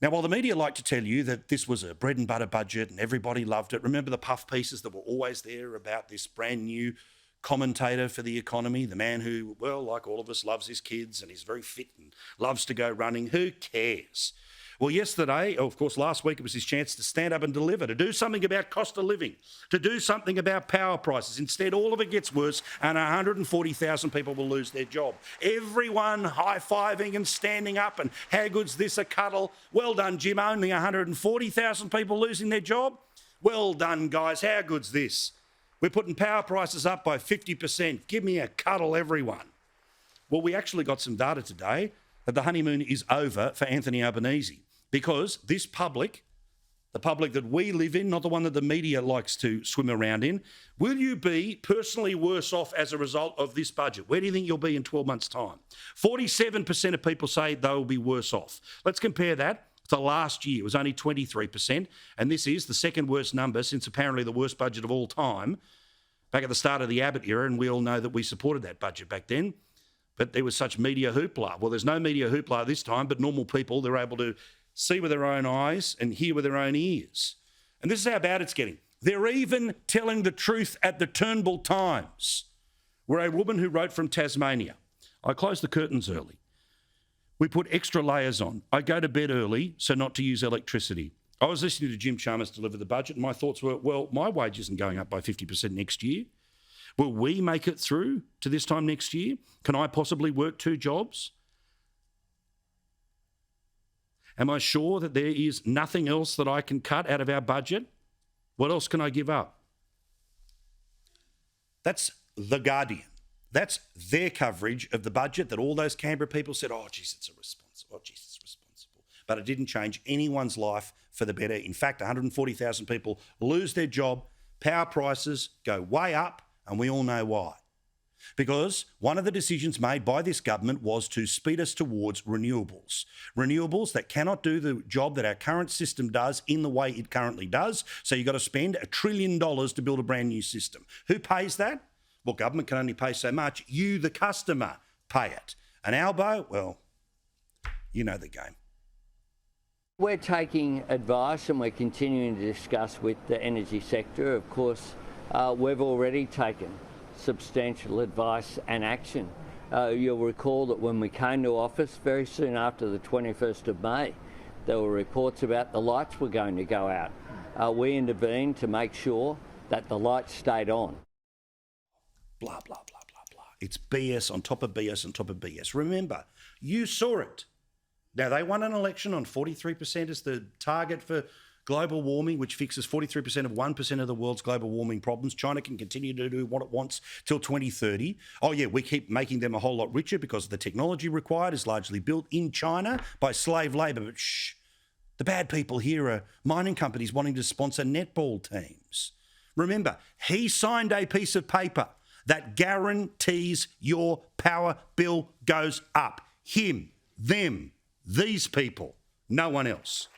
Now, while the media like to tell you that this was a bread and butter budget and everybody loved it, remember the puff pieces that were always there about this brand new commentator for the economy, the man who, well, like all of us, loves his kids and is very fit and loves to go running. Who cares? Well, yesterday, of course, last week, it was his chance to stand up and deliver, to do something about cost of living, to do something about power prices. Instead, all of it gets worse and 140,000 people will lose their job. Everyone high-fiving and standing up and how good's this, a cuddle? Well done, Jim, only 140,000 people losing their job? Well done, guys, how good's this? We're putting power prices up by 50%. Give me a cuddle, everyone. Well, we actually got some data today that the honeymoon is over for Anthony Albanese. Because this public, the public that we live in, not the one that the media likes to swim around in, will you be personally worse off as a result of this budget? Where do you think you'll be in 12 months' time? 47% of people say they will be worse off. Let's compare that to last year. It was only 23%, and this is the second worst number since apparently the worst budget of all time, back at the start of the Abbott era, and we all know that we supported that budget back then. But there was such media hoopla. Well, there's no media hoopla this time, but normal people, they're able to see with their own eyes and hear with their own ears. And this is how bad it's getting. They're even telling the truth at the Turnbull Times, where a woman who wrote from Tasmania, I closed the curtains early. We put extra layers on. I go to bed early so not to use electricity. I was listening to Jim Chalmers deliver the budget and my thoughts were, well, my wage isn't going up by 50% next year. Will we make it through to this time next year? Can I possibly work 2 jobs? Am I sure that there is nothing else that I can cut out of our budget? What else can I give up? That's The Guardian. That's their coverage of the budget that all those Canberra people said, oh, geez, it's irresponsible. Oh, geez, it's responsible. But it didn't change anyone's life for the better. In fact, 140,000 people lose their job. Power prices go way up, and we all know why. Because one of the decisions made by this government was to speed us towards renewables. Renewables that cannot do the job that our current system does in the way it currently does. So you've got to spend $1 trillion to build a brand new system. Who pays that? Well, government can only pay so much. You, the customer, pay it. And Albo, well, you know the game. We're taking advice and we're continuing to discuss with the energy sector. Of course, we've already taken substantial advice and action. You'll recall that when we came to office, very soon after the 21st of May, there were reports about the lights were going to go out. We intervened to make sure that the lights stayed on. Blah, blah, blah, blah, blah. It's BS on top of BS on top of BS. Remember, you saw it. Now, they won an election on 43% as the target for global warming, which fixes 43% of 1% of the world's global warming problems. China can continue to do what it wants till 2030. Oh, yeah, we keep making them a whole lot richer because the technology required is largely built in China by slave labour. But shh, the bad people here are mining companies wanting to sponsor netball teams. Remember, he signed a piece of paper that guarantees your power bill goes up. Him, them, these people, no one else.